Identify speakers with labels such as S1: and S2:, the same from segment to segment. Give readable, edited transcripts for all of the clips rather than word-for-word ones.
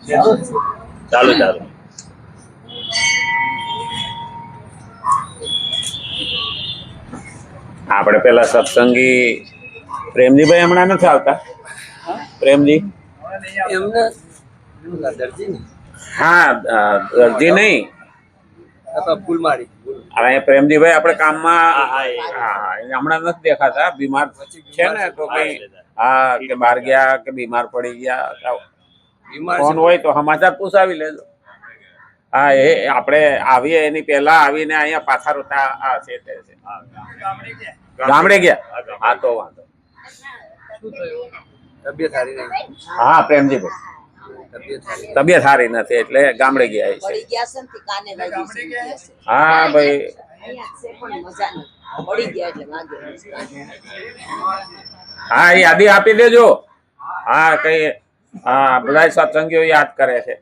S1: ચાલુ ચાલુ. આપણે પેલા સત્સંગી પ્રેમજીભાઈ હમણાં નથી આવતા? પ્રેમજી હા, દરજી નહીં, હવે પ્રેમજીભાઈ આપણે કામમાં હમણાં નથી દેખાતા, બીમાર છે ને તો કઈ હા કે બહાર ગયા કે બીમાર પડી ગયા, ફોન હોય તો સમાચાર પૂછાવી લેજો. હા, એ આપણે આવીએ એની પહેલા આવીને અહીંયા પાછા રોતા છે ગામડે ગયા. હા તો વાંધો. હા પ્રેમજીભાઈ તબિયત સારી નથી એટલે ગામડે ગયા છે. હા ભાઈ હા, એ યાદી આપી દેજો. હા કઈ હા, બધા સત્સંગીઓ યાદ કરે છે.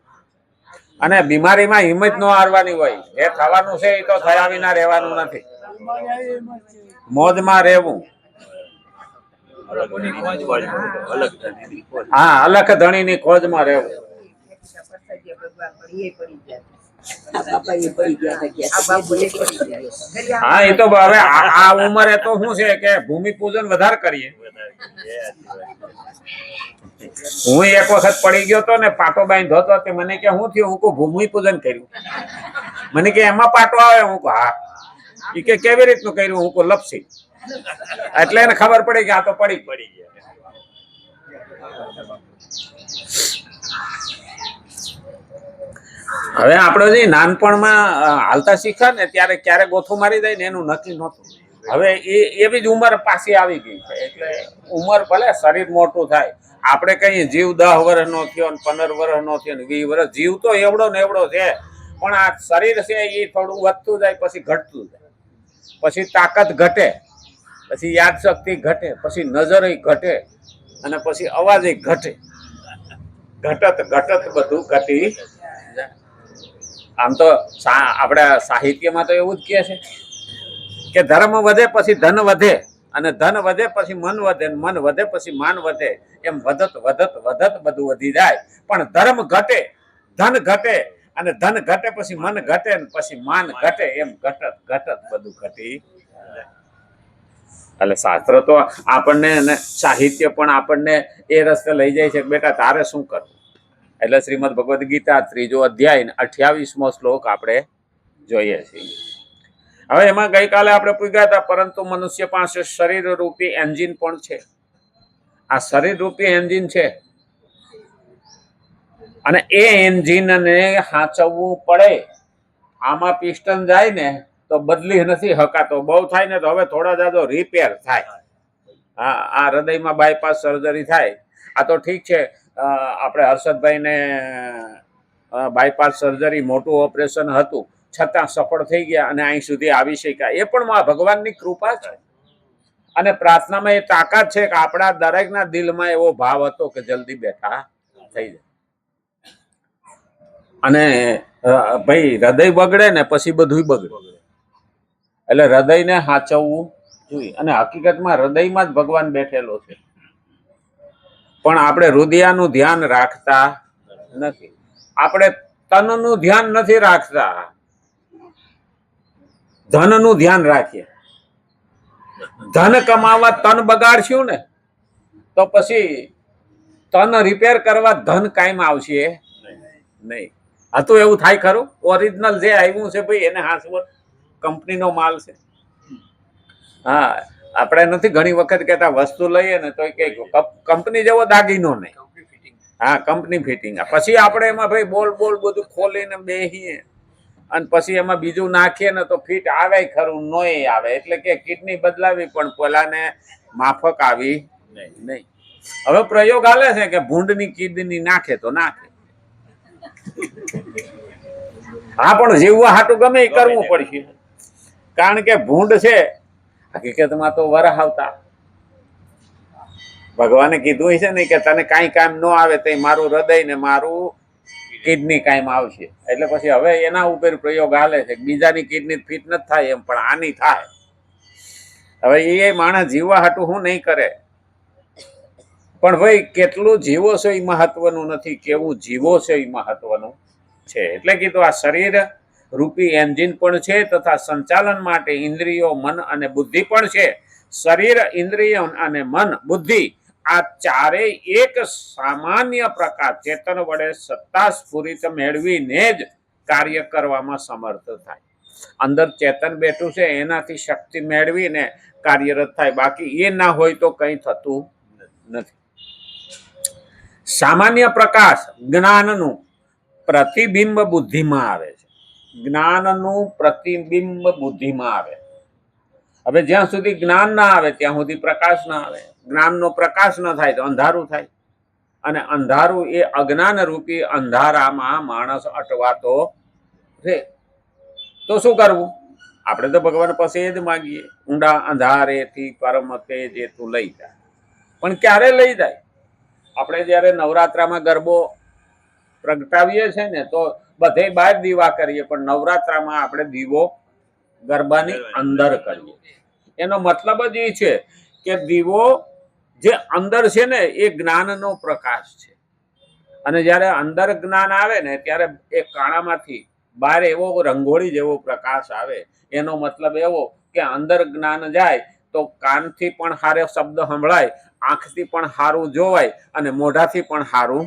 S1: અને બીમારીમાં હિંમત ન હારવાની હોય. જે થવાનું છે એ તો થયા વિના રહેવાનું નથી. મોજમાં રહેવું. હા, અલખ ધણીની ખોજમાં રહેવું. હા, એ તો હવે આ ઉંમરે તો શું છે કે ભૂમિ પૂજન વધારે કરીએ. હું એક વખત પડી ગયો તો ને પાટો બાંધ્યો હતો તે મને કે શું થયું? હું કહું ભૂમિ પૂજન કર્યું. મને કે એમાં પાટો આવે? હું કહું હા. એ કે કેવી રીતનું કર્યું? હું કહું લપસી. એટલે એને ખબર પડી કે આ તો પડી ગયા. હવે આપણે જે નાનપણમાં હાલતા શીખ્યા ને ત્યારે ક્યારે ગોથું મારી જાય ને એનું નક્કી નહોતું. હવે એવી જ ઉંમર પાછી આવી ગઈ છે. એટલે ઉંમર ભલે શરીર મોટું થાય, આપણે કઈ જીવ 10 વર્ષનો થયો ને 15 વર્ષનો થયો ને 20 વર્ષ, જીવ તો એવડો ને એવડો છે. પણ આ શરીર છે એ થોડું વધતું જાય, પછી ઘટતું જાય, પછી તાકાત ઘટે, પછી યાદ શક્તિ ઘટે, પછી નજર ઘટે, અને પછી અવાજ ઘટે. ઘટત ઘટત બધું ઘટી. આમ તો આપણા સાહિત્યમાં તો એવું જ કહે છે કે ધર્મ વધે પછી ધન વધે, અને ધન વધે પછી મન વધે, મન વધે પછી માન વધે. એમ વધત વધત વધત બધું વધી જાય. પણ ધર્મ ઘટે, ધન ઘટે, અને ધન ઘટે પછી મન ઘટે, પછી માન ઘટે. એમ ઘટત ઘટત બધું ઘટી. એટલે શાસ્ત્ર તો આપણને અને સાહિત્ય પણ આપણને એ રસ્તે લઈ જાય છે કે બેટા તારે શું કરવું. એટલે શ્રીમદ ભગવદ્ ગીતા 3જો અધ્યાય 28મો શ્લોક આપણે જોઈએ છીએ. હવે એમાં ગઈકાલે આપણે પૂછ્યા હતા, પરંતુ મનુષ્ય પાસે શરીર રૂપી એન્જિન પણ છે. આ શરીર રૂપી એન્જિન છે, અને એ એન્જિનને સાચવવું પડે. આમાં પિસ્ટન જાય ને તો બદલી નથી હકાતો. બહુ થાય ને તો હવે થોડા જાજો રિપેર થાય. હા, આ હૃદયમાં બાયપાસ સર્જરી થાય. આ તો ઠીક છે, આપણે હર્ષદભાઈને બાયપાસ સર્જરી મોટું ઓપરેશન હતું, છતાં સફળ થઈ ગયા અને અહીં સુધી આવી શક્યા. એ પણ ભગવાનની કૃપા છે. અને પ્રાર્થનામાં એ તાકાત છે કે આપણા દરેકના દિલમાં એવો ભાવ હતો કે જલ્દી બેઠા થઈ જાય. અને ભાઈ હૃદય બગડે ને પછી બધું બગડે. એટલે હૃદયને સાચવવું જોઈએ. અને હકીકતમાં હૃદયમાં જ ભગવાન બેઠેલો છે. પણ આપણે હૃદયનું ધ્યાન રાખતા નથી. આપણે તનનું ધ્યાન નથી રાખતા, ધનનું ધ્યાન રાખીએ. ધન કમાવા તન બગાડશું ને તો પછી તન રિપેર કરવા ધન કાયમ આવશે નહીં. આ તો એવું થાય ખરું? ઓરિજિનલ જે આવ્યું છે ભાઈ એને હાસવો કંપનીનો માલ છે. હા, આપણે નથી ઘણી વખત કહેતા વસ્તુ લઈએ ને તો કંપની જેવો દાગીનો નહીં. હા, કંપની ફિટિંગ. પછી આપણે એમાં ભાઈ બોલ બોલ બધું ખોલીને બેસીએ અને પછી એમાં બીજું નાખીએ ને તો ફિટ આવે ખરું, નોય આવે. એટલે કે કિડની બદલાવી પણ પેલાને માફક આવી નહીં. હવે પ્રયોગ હાલે છે કે ભૂંડની કિડની નાખે તો નાખે. હા, પણ જીવવા હાટું ગમે એ કરવું પડશે. કારણ કે ભૂંડ છે હકીકતમાં તો વરહાવતા. ભગવાને કીધું છે ને કે તને કાંઈ કામ ન આવે તો મારું હૃદય ને મારું કિડની કાયમ આવશે. એટલે પછી હવે એના ઉપર પ્રયોગ હાલે છે. બીજાની કિડની ફિટ નથી થાય એમ, પણ આની થાય. હવે એ માણસ જીવવા હાટું હું નહીં કરે. પણ ભાઈ કેટલું જીવો છે એ મહત્વનું નથી, કેવું જીવો છે એ મહત્વનું છે. એટલે કીધું આ શરીર રૂપી એન્જિન પણ છે તથા સંચાલન માટે ઇન્દ્રિયો, મન અને બુદ્ધિ પણ છે. શરીર, ઇન્દ્રિય અને મન, બુદ્ધિ આ ચારેય એક સામાન્ય પ્રકાર ચેતન વડે સત્તા સ્ફુરિત મેળવીને જ કાર્ય કરવામાં સમર્થ થાય. અંદર ચેતન બેઠું છે એનાથી શક્તિ મેળવીને કાર્યરત થાય, બાકી એ ના હોય તો કંઈ થતું નથી. સામાન્ય પ્રકાશ જ્ઞાનનું પ્રતિબિંબ બુદ્ધિમાં આવે છે. જ્ઞાનનું પ્રતિબિંબ બુદ્ધિમાં આવે. હવે જ્યાં સુધી જ્ઞાન ના આવે ત્યાં સુધી પ્રકાશ ના આવે. જ્ઞાનનો પ્રકાશ ન થાય તો અંધારું થાય, અને અંધારું એ અજ્ઞાન રૂપી અંધારામાં માણસ અટવાતો રહે. તો શું કરવું? આપણે તો ભગવાન પાસે એ જ માગીએ, ઊંડા અંધારેથી પરમ તેજ તું લઈ જાય. પણ ક્યારે લઈ જાય? આપણે જ્યારે નવરાત્રામાં ગરબો પ્રગટાવીએ છીએ ને તો બધે બહાર દીવા કરીએ, પણ નવરાત્રામાં આપણે દીવો ગરબાની અંદર કરીએ. એનો મતલબ જ એ છે કે દીવો જે અંદર છે ને એ જ્ઞાનનો પ્રકાશ છે, અને જ્યારે અંદર જ્ઞાન આવે ને ત્યારે એ કાણામાંથી બહાર એવો રંગોળી જેવો પ્રકાશ આવે. એનો મતલબ એવો કે અંદર જ્ઞાન જાય તો કાનથી પણ સારો શબ્દ સંભળાય, આંખથી પણ સારું જોવાય, અને મોઢાથી પણ સારું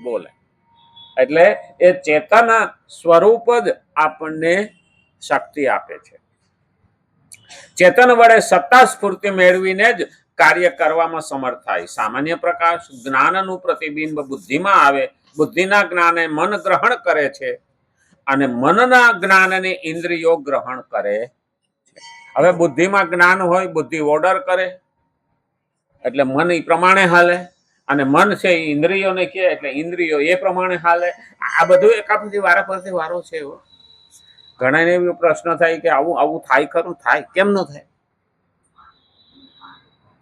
S1: બોલાય. એટલે એ ચેતન સ્વરૂપ જ આપણને શક્તિ આપે છે. ચેતન વડે સત્તા સ્ફૂર્તિ મેળવીને જ કાર્ય કરવામાં સમર્થ થાય. સામાન્ય પ્રકાશ જ્ઞાનનું પ્રતિબિંબ બુદ્ધિમાં આવે. બુદ્ધિના જ્ઞાને મન ગ્રહણ કરે છે, અને મનના જ્ઞાનને ઇન્દ્રિયો ગ્રહણ કરે છે. હવે બુદ્ધિમાં જ્ઞાન હોય, બુદ્ધિ ઓર્ડર કરે એટલે મન એ પ્રમાણે હાલે, અને મન છે એ ઇન્દ્રિયોને કહે એટલે ઇન્દ્રિયો એ પ્રમાણે હાલે. આ બધું એકાપછી વારા પરથી વારો છે. એવો ઘણા એવો પ્રશ્ન થાય કે આવું આવું થાય ખરું? થાય કેમ ન થાય?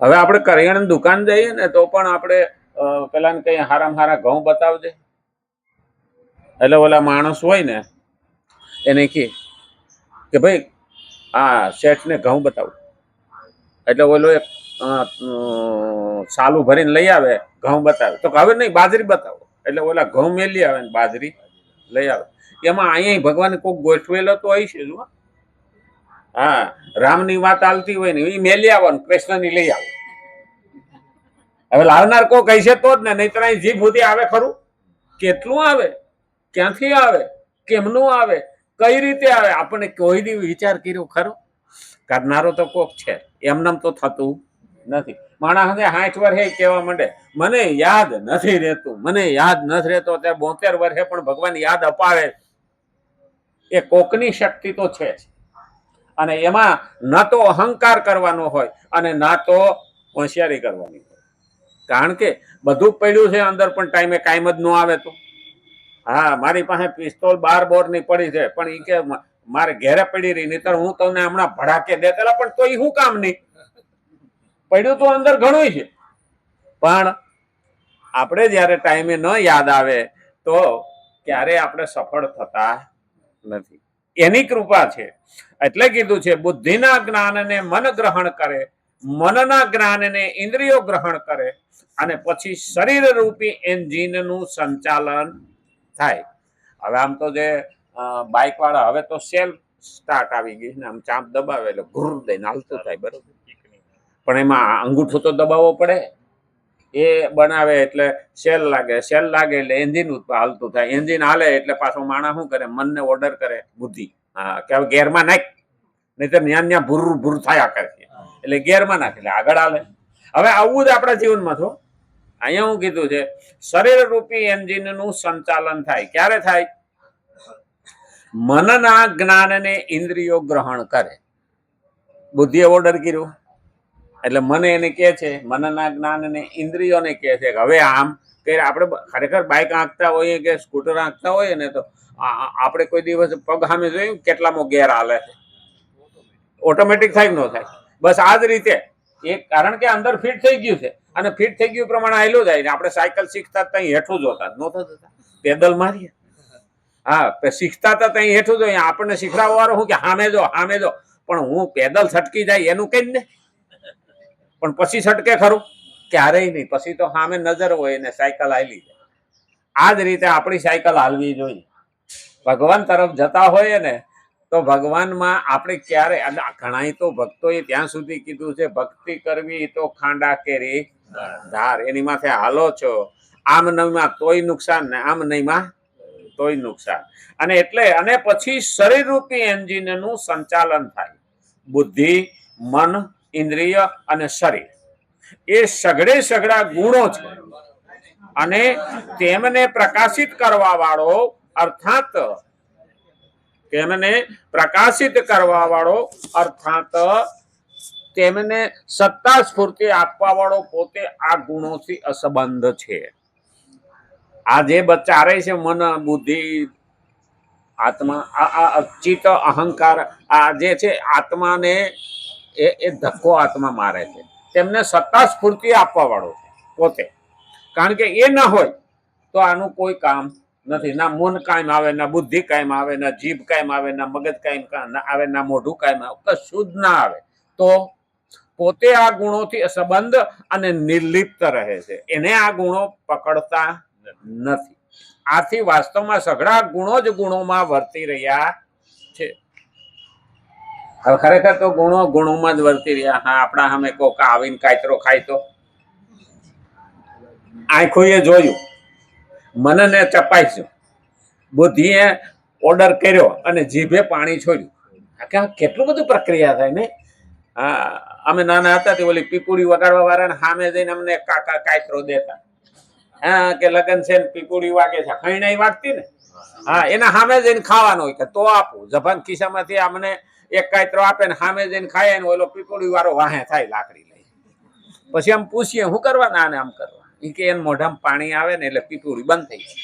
S1: હવે આપણે કરિયાણાની દુકાન જઈએ ને તો પણ આપણે પેલાને કઈ હારામાં હારા ઘઉં બતાવજે, એટલે ઓલા માણસ હોય ને એને કે ભાઈ આ શેઠને ઘઉં બતાવો. એટલે ઓલો એક સાલું ભરીને લઈ આવે, ઘઉં બતાવે તો હવે નહીં, બાજરી બતાવો. એટલે ઓલા ઘઉં મેલી આવે ને બાજરી લઈ આવે. એમાં અહીંયા ભગવાન કોઈક ગોઠવેલો તો હોય છે. હા, રામની વાત ચાલતી હોય ને એ મેલી આવવાનું, કૃષ્ણની લઈ આવો. હવે લાવનાર કોઈ કહી છે તો જ ને, નહીં તો અહીં જીભ સુધી આવે ખરું? કેટલું આવે, ક્યાંથી આવે, કેમનું આવે, કઈ રીતે આવે, આપણને કોઈ દી વિચાર કર્યો ખરો? કરનારો તો કોક છે, એમનામ તો થતું નથી. માણસ 60 વર્ષે કહેવા માંડે મને યાદ નથી રહેતું, મને યાદ નથી રહેતો. ત્યારે 72 વર્ષે પણ ભગવાન યાદ અપાવે. એ કોકની શક્તિ તો છે જ, અને એમાં ન તો અહંકાર કરવાનો હોય અને ના તો હોશિયારી કરવાની હોય. કારણ કે બધું પડ્યું છે અંદર, પણ ટાઈમે કાયમ જ ન આવે તો. હા, મારી પાસે પિસ્તોલ 12 બોરની પડી છે, પણ એ કે મારે ઘેરે પડી રહી, નહીતર હું તમને હમણાં ભડાકે દેતેલા. પણ તો એ શું કામ નહીં? પડ્યું તો અંદર ઘણું છે, પણ આપણે જ્યારે ટાઈમે ન યાદ આવે તો ક્યારે આપણે સફળ થતા નથી. એની કૃપા છે. એટલે કીધું છે બુદ્ધિના જ્ઞાનને મન ગ્રહણ કરે, મનના જ્ઞાનને ઇન્દ્રિયો ગ્રહણ કરે, અને પછી શરીર રૂપી એન્જિનનું સંચાલન થાય. હવે આમ તો જે બાઇક વાળા હવે તો સેલ્ફ સ્ટાર્ટ આવી ગઈ ને, આમ ચાંપ દબાવે એટલે ઘુર દઈને હાલતું થાય, બરોબર. પણ એમાં અંગૂઠો તો દબાવવો પડે. એ બનાવે એટલે સેલ લાગે, સેલ લાગે એટલે એન્જિન હાલતું થાય, એન્જિન હાલે એટલે પાછો માણસ શું કરે? મનને ઓર્ડર કરે, બુદ્ધિ. હા, કે હવે ગેરમાં નાખ, નહીં તો ન્યા ભૂર ભૂર થયા કરે, એટલે ગેરમાં નાખે એટલે આગળ હાલે. હવે આવું જ આપણા જીવનમાં થો. અહીંયા હું કીધું છે શરીર રૂપી એન્જિનનું સંચાલન થાય. ક્યારે થાય? મનના જ્ઞાનને ઇન્દ્રિયો ગ્રહણ કરે. બુદ્ધિએ ઓર્ડર કર્યો એટલે મને એને કહે છે, મનના જ્ઞાનને ઇન્દ્રિયોને કહે છે કે હવે આમ કે આપણે ખરેખર બાઇક આંકતા હોઈએ કે સ્કૂટર આંકતા હોઈએ ને તો આપણે કોઈ દિવસ પગ સામે જોયું કેટલામાં ગેર હાલે છે? ઓટોમેટિક થાય કે ન થાય? બસ આ જ રીતે એ, કારણ કે અંદર ફિટ થઈ ગયું છે, અને ફિટ થઈ ગયું પ્રમાણે આવેલું જાય ને. આપણે સાયકલ શીખતા ત્યાં હેઠું જોતા નહોતા જતા, પેદલ મારીએ. હા, શીખતા હતા ત્યાં હેઠું જોઈએ. આપણને શીખડાવવા વાળો હું કે સામે જો, સામે જો. પણ હું પેદલ છટકી જાય એનું કઈ ને, પણ પછી છટકે ખરું? ક્યારેય નહીં. પછી તો સામે નજર હોય ને સાયકલ હાલી જાય. આ જ રીતે આપણી સાયકલ હાલવી જોઈએ. ભગવાન તરફ જતા હોઈએ ને તો ભગવાનમાં આપણે ક્યારે, ઘણા તો ભક્તોએ ત્યાં સુધી કીધું છે ભક્તિ કરવી તો ખાંડા કેરી ધાર, એની માથે હાલો છો આમ નહીમાં તોય નુકસાન ને આમ નહીમાં તોય નુકસાન. અને એટલે અને પછી શરીર રૂપી એન્જિનનું સંચાલન થાય. બુદ્ધિ, મન, ઇન્દ્રિય અને શરીર એ સઘળા ગુણો છે. અને તેમને પ્રકાશિત કરવા વાળો અર્થાત તેમને સત્તા સ્ફૂર્તિ આપવા વાળો પોતે આ ગુણોથી અસંબંધ છે. આ જે ચારે છે મન, બુદ્ધિ, આત્મા, આ ચિત્ત, અહંકાર, આ જે છે આત્માને એ ધક્કો આત્મા મારે છે. તેમને સત્તા સ્ફૂર્તિ આપવા વાળો છે પોતે. કારણ કે એ ના હોય તો આનું કોઈ કામ નથી. ના મન કાયમ આવે, ના બુદ્ધિ કાયમ આવે, ના જીભ કાયમ આવે, ના મગજ કાયમ આવે, ના મોઢું કાયમ આવે, કશું જ ના આવે. તો પોતે આ ગુણોથી સંબંધ અને નિર્લિપ્ત રહે છે. એને આ ગુણો પકડતા નથી. આથી વાસ્તવમાં સઘળા ગુણો જ ગુણોમાં વર્તી રહ્યા છે. હવે ખરેખર તો ગુણો ગુણોમાં જ વર્તી રહ્યા. હા, આપણા સામે કોક આવીને કાતરો ખાય તો આંખોએ જોયું, મનને ચપાઈશું, બુદ્ધિએ ઓર્ડર કર્યો અને જીભે પાણી છોડ્યું. કેટલું બધું પ્રક્રિયા થાય ને. હા, અમે નાના હતા તે ઓલી પીપુડી વગાડવા વાળાને સામે જઈને અમને કાતરો દેતા. હા, કે લગન છે ને પીપુડી વાગે છે, હૈણાઈ વાગતી ને. હા, એના સામે જઈને ખાવાનું હોય કે તો આપું. જભાન ખિસ્સામાંથી અમને એક કાતરો આપે ને સામે જઈને ખાય ને ઓલો પીપુડી વાળો વાહે થાય લાકડી લઈ. પછી આમ પૂછીએ શું કરવાના આને આમ કરવા, એ કે એને મોઢામાં પાણી આવે ને એટલે પીપુડી બંધ થઈ જાય.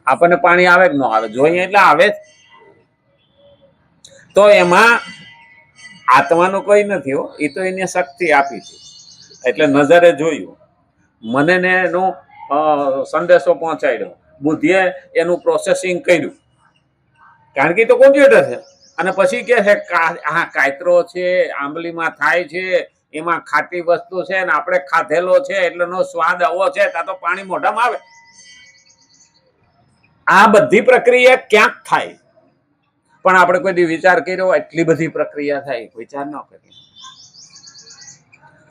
S1: આપણને પાણી આવે કે ન આવે, જોઈએ એટલે આવે જ. તો એમાં આત્માનું કોઈ નથી હો, એ તો એને શક્તિ આપી છે. એટલે નજરે જોયું, મને ને એનો સંદેશો પહોંચાડ્યો, બુદ્ધિએ એનું પ્રોસેસિંગ કર્યું. કારણ કે તો કોમ્પ્યુટર છે. અને પછી કે છે આ કાતરો છે, આંબલીમાં થાય છે, એમાં ખાટી વસ્તુ છે ને આપણે ખાધેલો છે એટલે નો સ્વાદ આવો છે, ત્યાં તો પાણી મોઢામાં આવે. આ બધી પ્રક્રિયા ક્યાંક થાય, પણ આપણે કોઈ દી વિચાર કર્યો એટલી બધી પ્રક્રિયા થાય, વિચાર ન કરીએ.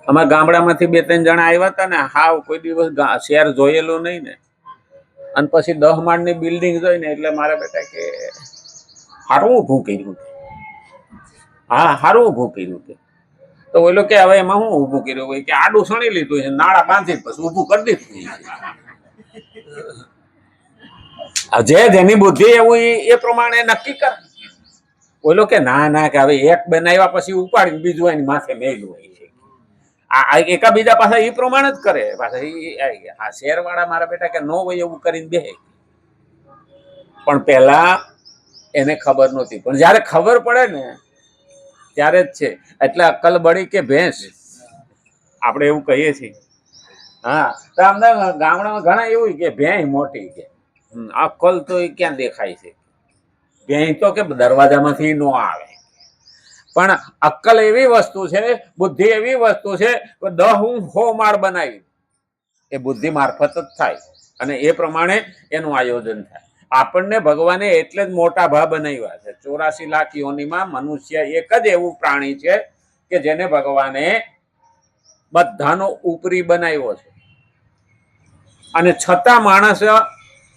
S1: અમારા ગામડામાંથી 2-3 જણા આવ્યા હતા ને, હાવ કોઈ દિવસ શહેર જોયેલું નહીં ને, અને પછી 10 માળની બિલ્ડિંગ જોઈને એટલે મારા બેટા કે હારું ઊભું કર્યું. હા, હારું ઊભું કર્યું. કે તો ઓલો કે હવે એમાં શું ઊભું કર્યું હોય કે આડું સણી લીધું છે, નાળા બાંધી પછી ઊભું કરી દીધું. જે જેની બુદ્ધિ એવું એ પ્રમાણે નક્કી કરે. ઓલો કે ના ના કે હવે એક બનાવ્યા પછી ઉપાડીને બીજું એની માથે મેલું હોય છે. આ એકાબીજા પાછા એ પ્રમાણે જ કરે. પાછા આ શહેરવાળા મારા બેટા કે ન હોય એવું કરીને બેહે. પણ પહેલા એને ખબર નહોતી, પણ જયારે ખબર પડે ને ત્યારે જ છે. એટલે અક્કલ બળી કે ભેંસ, આપણે એવું કહીએ છીએ. હા, તો અમને ગામડામાં ઘણા એવું કે ભેંસ મોટી કે અક્કલ તો એ ક્યાં દેખાય છે. ભેંસ તો કે દરવાજામાંથી ન આવે. પણ અક્કલ એવી વસ્તુ છે, બુદ્ધિ એવી વસ્તુ છે, 10 માળ બનાવી એ બુદ્ધિ મારફત જ થાય. અને એ પ્રમાણે એનું આયોજન થાય. આપણને ભગવાને એટલે જ મોટા ભા બનાવ્યા છે. 84 લાખ યોનિમાં મનુષ્ય એક જ એવું પ્રાણી છે કે જેને ભગવાને બધાનો ઉપરી બનાવ્યો છે. અને છતાં માણસ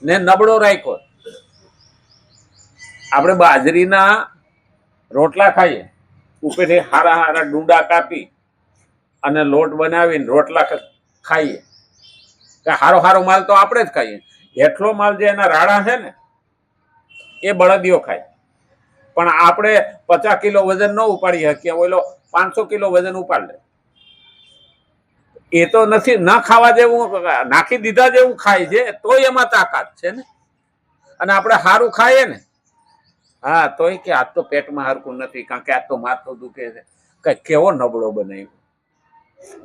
S1: ને નબળો રાખ્યો. આપણે બાજરીના રોટલા ખાઈએ, ઉપરથી હારા હારા ડુંડા કાપી અને લોટ બનાવીને રોટલા ખાઈએ. હારો હારો માલ તો આપણે જ ખાઈએ. હેઠલો માલ જે એના રાડા છે ને એ બળદિયો ખાય. પણ આપણે 50 કિલો વજન ન ઉપાડી શકીએ, ઓલો 500 કિલો વજન ઉપાડ લે. એ તો નથી ના ખાવા જેવું, નાખી દીધા જેવું ખાય છે, તોય એમાં તાકાત છે ને. અને આપણે સારું ખાઈએ ને, હા તોય કે આજ તો પેટમાં હરકું નથી, કારણ કે આજ તો માથું દુખે છે. કઈ કેવો નબળો બનાવ્યો.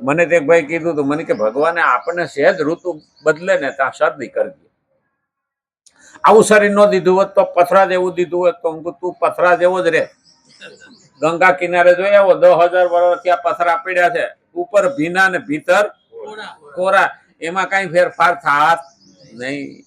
S1: મને તો એક ભાઈ કીધું હતું, મને કે ભગવાને આપણને સહેજ ઋતુ બદલે ને ત્યાં શરદી કરી દે. આવું શરીર ન દીધું હોત તો પથરા જેવું દીધું હોત તો તું પથરા જેવો જ રે. ગંગા કિનારે જોઈ આવો, 10,000 વર્ષ ત્યાં પથરા પડ્યા છે, ઉપર ભીના ને ભીતર કોરા, એમાં કઈ ફેરફાર થાત નહીં.